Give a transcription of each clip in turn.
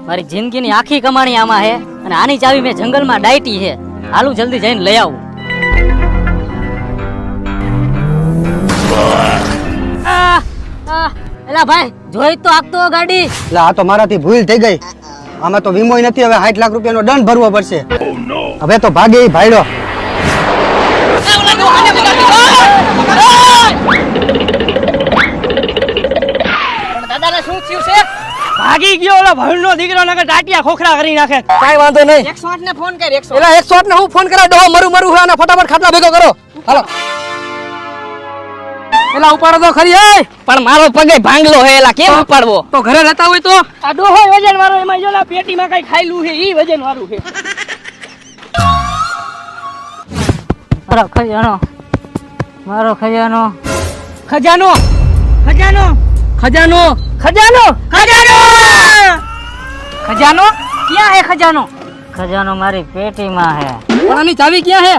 મારી જિંદગીની આખી કમાણી આમાં હે અને આની ચાવી મેં જંગલમાં ડાયટી હે. હાલું જલ્દી જઈને લઈ આવું. એલા ભાઈ જોઈ તો આખતો ગાડી. એટલે આ તો મારાથી ભૂલ થઈ ગઈ. આમાં તો વીમો નથી. હવે 60 લાખ રૂપિયાનો દંડ ભરવો પડશે. હવે તો ભાગે ઈ ભાઈડો. દાદાને શું થયું છે? ભાગી ગયો ઓલો ભણનો દીકરો નકર ટાટિયા ખોખરા કરી નાખે. કાઈ વાંધો નહીં. 108 ને ફોન કર. 108 એલા 108 ને હું ફોન કરા ડો મરું હે અને ફટાફટ ખાટલા ભેગો કરો. હાલો. એલા ઉપાડો તો ખરી એ. પણ મારો પગે ભાંગલો હે એલા કેમ ઉપાડવો? તો ઘરે લેતા હોય તો આ ડોહો વજન વાળો એમાં જોલા પેટીમાં કઈ ખાઈલું છે ઈ વજન વાળું છે. મારો ખજાનો. મારો ખજાનો. ખજાનો ખજાનો ખજાનો ખજાનો ખજાનો ખજાનો ક્યાં હે? ખજાનો ખજાનો મારી પેટીમાં હે. પણ આની ચાવી ક્યાં હે?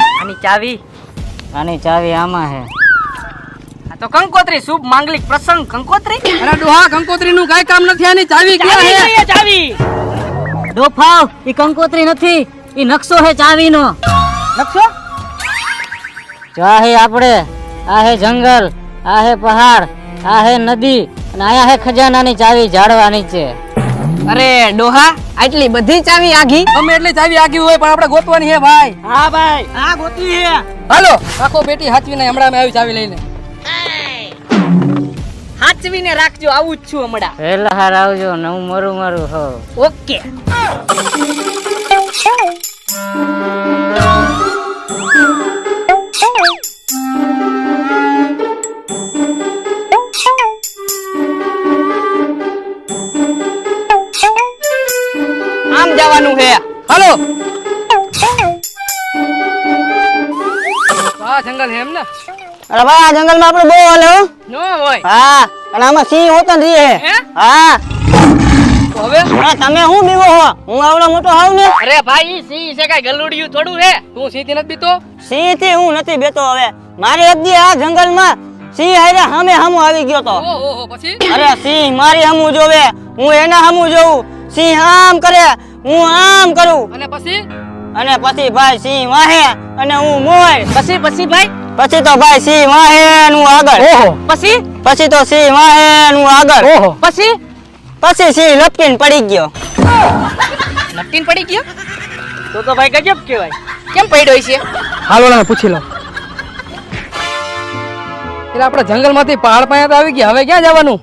આની ચાવી આમાં હે. આ તો કંકોત્રી શુભ માંગલિક પ્રસંગ કંકોત્રી. અરે ડોહા કંકોત્રી નું કાઈ કામ નથી. આની ચાવી ક્યાં હે? ચાવી ચાવી ડોફાવ ઈ કંકોત્રી નથી, ઈ નકશો હે ચાવીનો. નકશો આ હે આપણે, આ હે જંગલ, આ હે પહાડ, આ હે નદી અને આયા હે ખજાનાની ચાવી ઝાડવા નીચે. અરે ડોહા આટલી બધી ચાવી આઘી? અમે એટલે ચાવી આગી હોય પણ આપણે ગોતવાની હે ભાઈ. હા ભાઈ હા ગોતી હે. હાલો આખો પેટી હાચવીને હમણાં મેં આવી ચાવી લઈને. હાચવીને રાખજો, આવું જ છું હમણાં. પહેલા હાર આવજો ને હું મરું હો. ઓકે. આમ જવાનું છે. હાલો આ જંગલ હે એમ ને? અરે ભાઈ આ જંગલમાં આપણે બહુ હાલે હો. નો હોય. હા અને આમાં સિંહ હોતો ને રીએ. હે? હા તો હવે અરે તમે હું બીવો હો? હું આવડો મોટો હાવ ને. અરે ભાઈ ઈ સિંહ છે કઈ ગલુડિયું થોડું છે. તું સીધી નથી બીતો? સિંહ થી હું નથી બેતો. હવે મારી એક દી આ જંગલમાં સિંહ હારે સામે સામું આવી ગયો તો. ઓહો પછી અરે સિંહ મારી સામું જોવે, હું એના સામું જોઉં. સિંહ આમ કરે, હું આમ કરું અને પછી અને પછી ભાઈ સિંહ વાહે અને હું મોય. પછી ભાઈ પછી તો ભાઈ સિંહ વાહે અને હું આગળ. ઓહો પછી તો સિંહ વાહે અને હું આગળ. ઓહો પછી સિંહ લટકીને પડી ગયો. લપટીને પડી ગયો? તો ભાઈ ગજબ કહેવાય. કેમ પડ્યો છે? હાલો ને પૂછી લો. એટલે આપણે જંગલમાંથી પહાડ પાસે તો આવી ગયા. હવે ક્યાં જવાનું?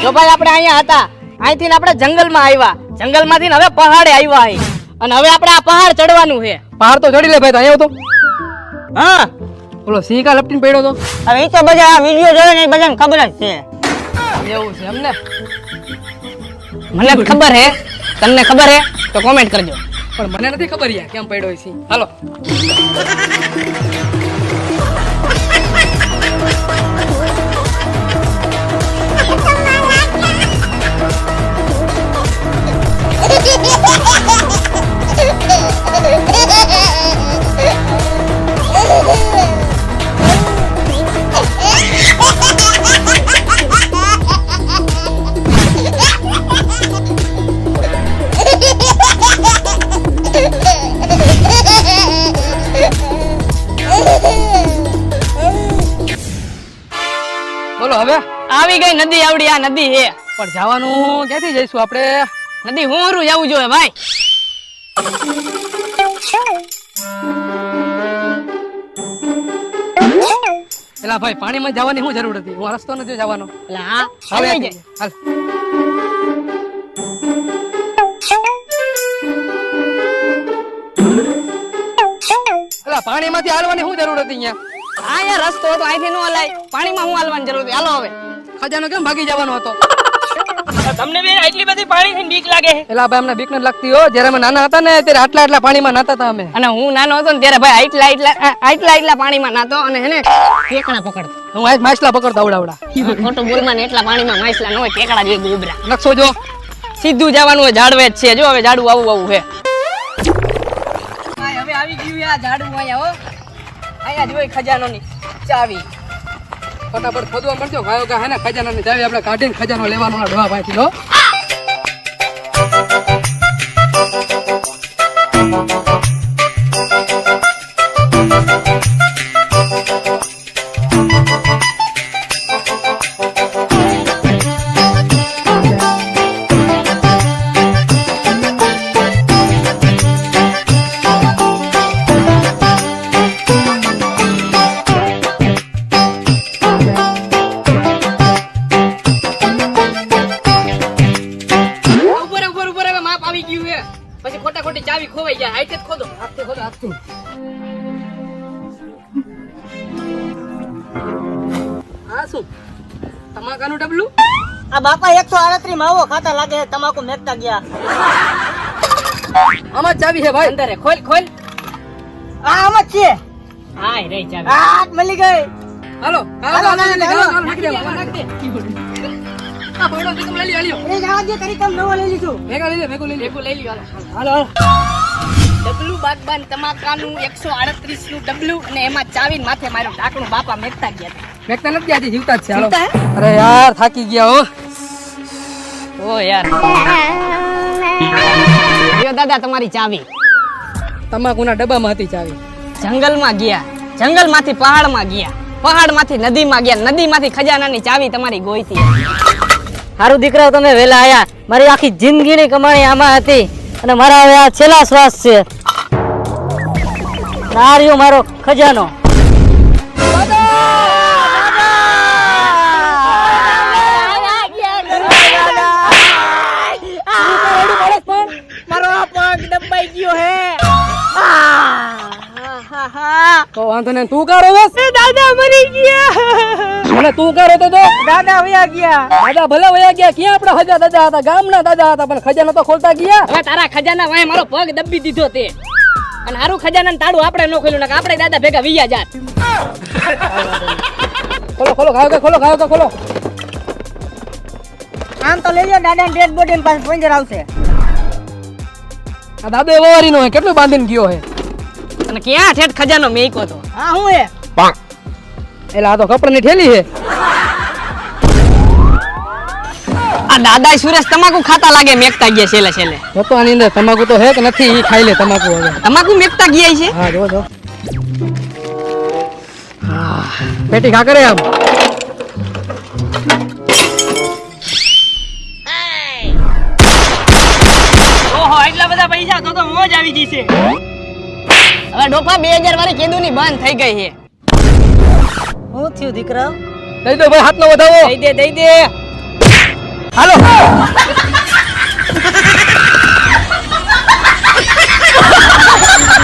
જો ભાઈ આપણે અહીંયા હતા, અહીંથી આપણે જંગલમાં આવ્યા, જંગલમાંથી હવે પહાડે આવ્યા હે અને હવે આપણે આ પહાડ ચડવાનું છે. પહાડ તો ચડી લે ભાઈ. તો અહીંયા તો હા બોલો સિંહ કા લપટીને પડ્યો તો. હવે ઈ તો બધા આ વિડિયો જોવે ને બધાને ખબર જ છે. એવું છે એમ ને? મને ખબર હે, તમને ખબર હે તો કોમેન્ટ કરજો. પણ મને નથી ખબર યાર કેમ પડ્યો હોય સિંહ. હાલો બોલો હવે આવી ગઈ નદી. આવડી આ નદી હે. પણ જવાનું ક્યાંથી જઈશું આપણે? નદી હોરું જવું જોઈએ ભાઈ. એલા ભાઈ પાણીમાં જવાની શું જરૂર હતી? હું આ રસ્તો નથી જવાનો. એટલે હા હવે આવી જાય. હાલ. એલા પાણીમાંથી હાલવાની શું જરૂર હતી અહીંયા? અહીંયા રસ્તો હતો, અહીંથી નો હલાય. પાણીમાં હું હાલવાની જરૂર હતી? હાલો હવે. ખજાનો કેમ ભાગી જવાનો હતો? તમને બે એટલી બધી પાણીથી બીક લાગે છે? એલા ભાઈ અમને બીક નથી લાગતી હો. જ્યારે અમે નાના હતા ને ત્યારે આટલા પાણીમાં નાતા હતા અમે. અને હું નાનો હતો ને ત્યારે ભાઈ આટલા પાણીમાં નાતો અને હેને ઠેકડા પકડતો. હું આજ માછલા પકડતો આવડા. ખોટું બોલમાં ને એટલા પાણીમાં માછલા ન હોય, ઠેકડા જોઈએ ગુબરા. નકશો જો. સીધું જવાનું હોય, ઝાડવે જ છે. જો હવે ઝાડુ આવું છે. હવે આવી ગયું આ ઝાડુ અહીંયા હો. અહીંયા જોઈ ખજાનોની ચાવી. ફટાફટ ખોદવા મળજો. ગાયો ગા હે ને ખજાનાની ચાવી આપણે કાઢીને ખજાનો લેવાનો ડોહા ભાઈથી લો. ખોટી ચાવી ખોવાઈ જાય હાઈતે જ ખોદો હા શું તમાકાનું ડબલું આ બાપા 138 માવો ખાતા લાગે છે, તમાકુ મેકતા ગયા. આમાં ચાવી છે ભાઈ અંદર ખોલ ખોલ આ આમ જ છે. હાય રે ચાવી આ મળી ગઈ. હાલો હાલો, નાખી દે. આ પડો તો તમે લઈ લ્યો એ જવા દે, તારી કામ નવો લઈ લીધું. ભેગા લઈ લે ભેગું લઈ લે ભેગું લઈ લ્યો હાલો ડબલું બાગબાન તમાકાનું 138 નું ડબલું અને એમાં ચાવીને માથે માર્યો ઢાંકણું બાપા મેકતા ગયા મેકતા નથી ગયા જીવતા જ છે હાલો અરે યાર થાકી ગયા ઓ યાર લ્યો દાદા તમારી ચાવી તમાકુના ડબ્બામાં હતી ચાવી જંગલમાં ગયા જંગલમાંથી પહાડમાં ગયા પહાડમાંથી નદીમાં ગયા નદીમાંથી ખજાનાની ચાવી તમારી ગોઈતી હારું દીકરાઓ, તમે વેલા આયા. મારી આખી જિંદગીની કમાણી આમાં હતી અને મારા હવે આ છેલ્લા શ્વાસ છે. આ રહ્યો મારો ખજાનો. મારો પગ દબાઈ ગયો હે તો વાંધો ને તું કારો બસ દાદા મરી ગયા મને તું કારો તો દાદા વયા ગયા દાદા ભલે વયા ગયા ક્યાં આપડા હજા દાદા હતા ગામના દાદા હતા પણ ખજાનો તો ખોલતા ગયા હવે તારા ખજાના વાય મારો પગ દબી દીધો તે અને હારું ખજાના તાળું આપણે નો ખોલ્યું ને આપણે દાદા ભેગા વિયા જાત ખોલો ખોલો ખોલો આમ તો લઈ લો, દાદા ડેડ બોડી પાસે પંજર આવશે. આ દાદો એવો વારીનો હે કેટલું બાંધીને ગયો હે અને ક્યાં ઠેઠ ખજાનો મેકો તો હા હું હે એલા આ તો કપડાની ઠેલી હે આ દાદા સુરેશ તમાકુ ખાતા લાગે મેકતા ગયા છેલે છેલે તો આની અંદર તમાકુ તો હે કે નથી ઈ ખાઈ લે તમાકુ હવે તમાકુ મેકતા ગયા છે હા જો પેટી ખા કરે આમ ઓહો એટલા બધા પૈસા તો મોજ આવી ગઈ છે હવે ડોફા 2000 વાળી કેદુની બંધ થઈ ગઈ છે શું થયું દીકરા? દઈ દો ભાઈ હાથનો વધાવો દઈ દે હાલો